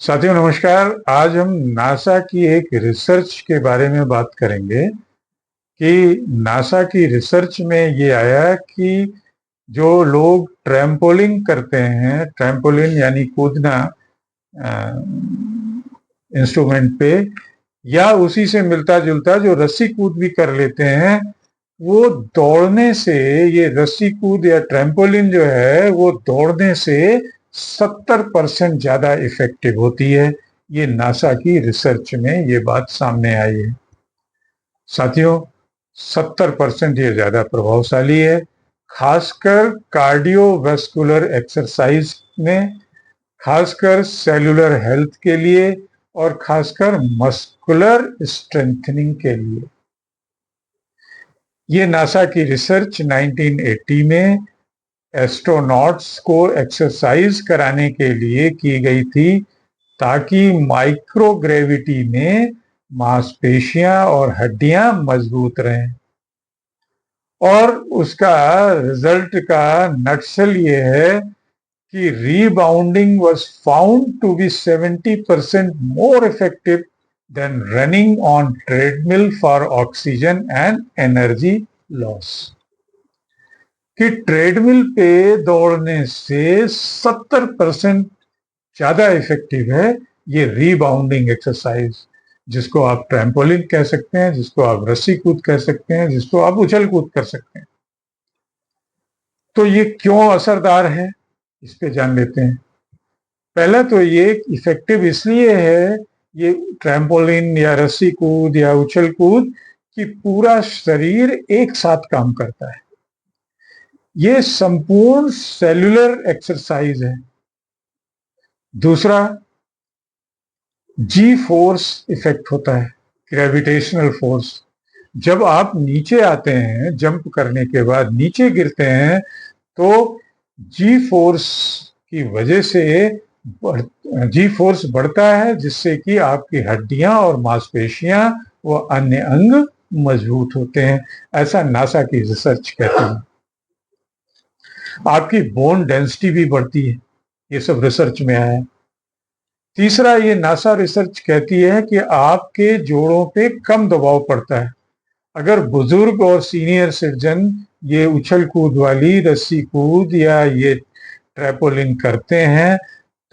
साथियों नमस्कार। आज हम नासा की एक रिसर्च के बारे में बात करेंगे कि नासा की रिसर्च में ये आया कि जो लोग ट्रैम्पोलिन करते हैं, ट्रैम्पोलिन यानी कूदना इंस्ट्रूमेंट पे, या उसी से मिलता जुलता जो रस्सी कूद भी कर लेते हैं, वो दौड़ने से, ये रस्सी कूद या ट्रैम्पोलिन जो है वो दौड़ने से 70% ज्यादा इफेक्टिव होती है। ये नासा की रिसर्च में ये बात सामने आई है। साथियों, 70% ये ज्यादा प्रभावशाली है, खासकर कार्डियोवैस्कुलर एक्सरसाइज में, खासकर सेलुलर हेल्थ के लिए और खासकर मस्कुलर स्ट्रेंथनिंग के लिए। ये नासा की रिसर्च 1980 में एस्ट्रोनॉट्स को एक्सरसाइज कराने के लिए की गई थी, ताकि माइक्रोग्रेविटी में मांसपेशियां और हड्डियां मजबूत रहें। और उसका रिजल्ट का नटशल ये है कि rebounding was found to be 70% more effective than running on treadmill for oxygen and energy loss. कि ट्रेडमिल पे दौड़ने से 70% ज्यादा इफेक्टिव है ये रीबाउंडिंग एक्सरसाइज, जिसको आप ट्रैम्पोलिन कह सकते हैं, जिसको आप रस्सी कूद कह सकते हैं, जिसको आप उछल कूद कर सकते हैं। तो ये क्यों असरदार है, इस पे जान लेते हैं। पहला तो ये इफेक्टिव इसलिए है, ये ट्रैम्पोलिन या रस्सी कूद या उछल कूद, कि पूरा शरीर एक साथ काम करता है। ये संपूर्ण सेलुलर एक्सरसाइज है। दूसरा, जी फोर्स इफेक्ट होता है, ग्रेविटेशनल फोर्स। जब आप नीचे आते हैं, जंप करने के बाद नीचे गिरते हैं, तो जी फोर्स की वजह से जी फोर्स बढ़ता है, जिससे कि आपकी हड्डियां और मांसपेशियां व अन्य अंग मजबूत होते हैं। ऐसा नासा की रिसर्च कहती है। आपकी बोन डेंसिटी भी बढ़ती है, ये सब रिसर्च में आया है। तीसरा, ये नासा रिसर्च कहती है कि आपके जोड़ों पे कम दबाव पड़ता है। अगर बुजुर्ग और सीनियर सिटीजन ये उछल कूद वाली, रस्सी कूद या ये ट्रैपोलिन करते हैं,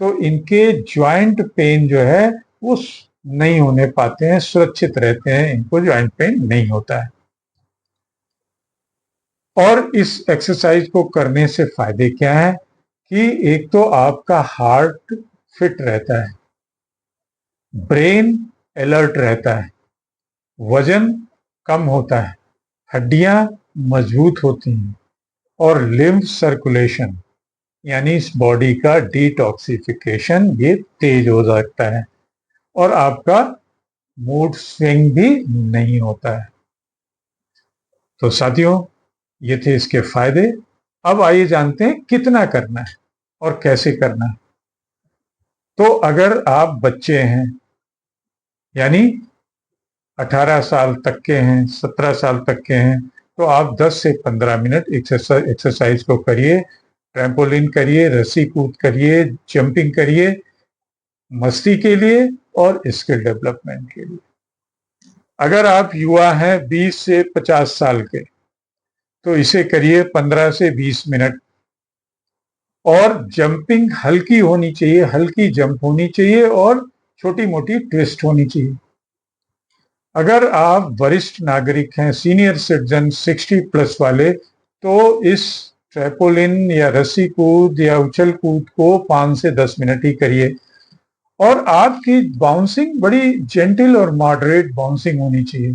तो इनके ज्वाइंट पेन जो है वो नहीं होने पाते हैं, सुरक्षित रहते हैं, इनको ज्वाइंट पेन नहीं होता है। और इस एक्सरसाइज को करने से फायदे क्या है कि एक तो आपका हार्ट फिट रहता है, ब्रेन अलर्ट रहता है, वजन कम होता है, हड्डियां मजबूत होती हैं, और लिम्फ सर्कुलेशन यानी इस बॉडी का डिटॉक्सिफिकेशन ये तेज हो जाता है, और आपका मूड स्विंग भी नहीं होता है। तो साथियों, ये थे इसके फायदे। अब आइए जानते हैं कितना करना है और कैसे करना है। तो अगर आप बच्चे हैं, यानी 18 साल तक के हैं, 17 साल तक के हैं, तो आप 10 से 15 मिनट एक्सरसाइज को करिए। ट्रैम्पोलिन करिए, रस्सी कूद करिए, जंपिंग करिए, मस्ती के लिए और स्किल डेवलपमेंट के लिए। अगर आप युवा हैं 20 से 50 साल के, तो इसे करिए 15 से 20 मिनट। और जंपिंग हल्की होनी चाहिए, हल्की जंप होनी चाहिए और छोटी मोटी ट्विस्ट होनी चाहिए। अगर आप वरिष्ठ नागरिक हैं, सीनियर सिटीजन 60 प्लस वाले, तो इस ट्रैपोलिन या रस्सी कूद या उछल कूद को 5 से 10 मिनट ही करिए। और आपकी बाउंसिंग बड़ी जेंटल और मॉडरेट बाउंसिंग होनी चाहिए।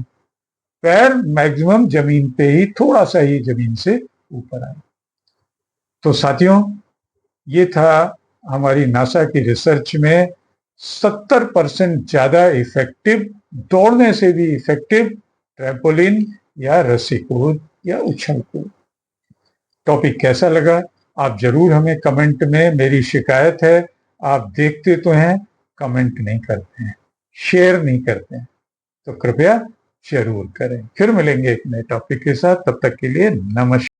पैर मैक्सिमम जमीन पे ही, थोड़ा सा ही जमीन से ऊपर आए। तो साथियों, ये था हमारी नासा की रिसर्च में 70% ज्यादा इफेक्टिव, दौड़ने से भी इफेक्टिव ट्रैम्पोलिन या रस्सी कूद या उछल कूद। टॉपिक कैसा लगा आप जरूर हमें कमेंट में, मेरी शिकायत है आप देखते तो हैं, कमेंट नहीं करते हैं, शेयर नहीं करते हैं, तो कृपया जरूर करें। फिर मिलेंगे एक नए टॉपिक के साथ, तब तक के लिए नमस्कार।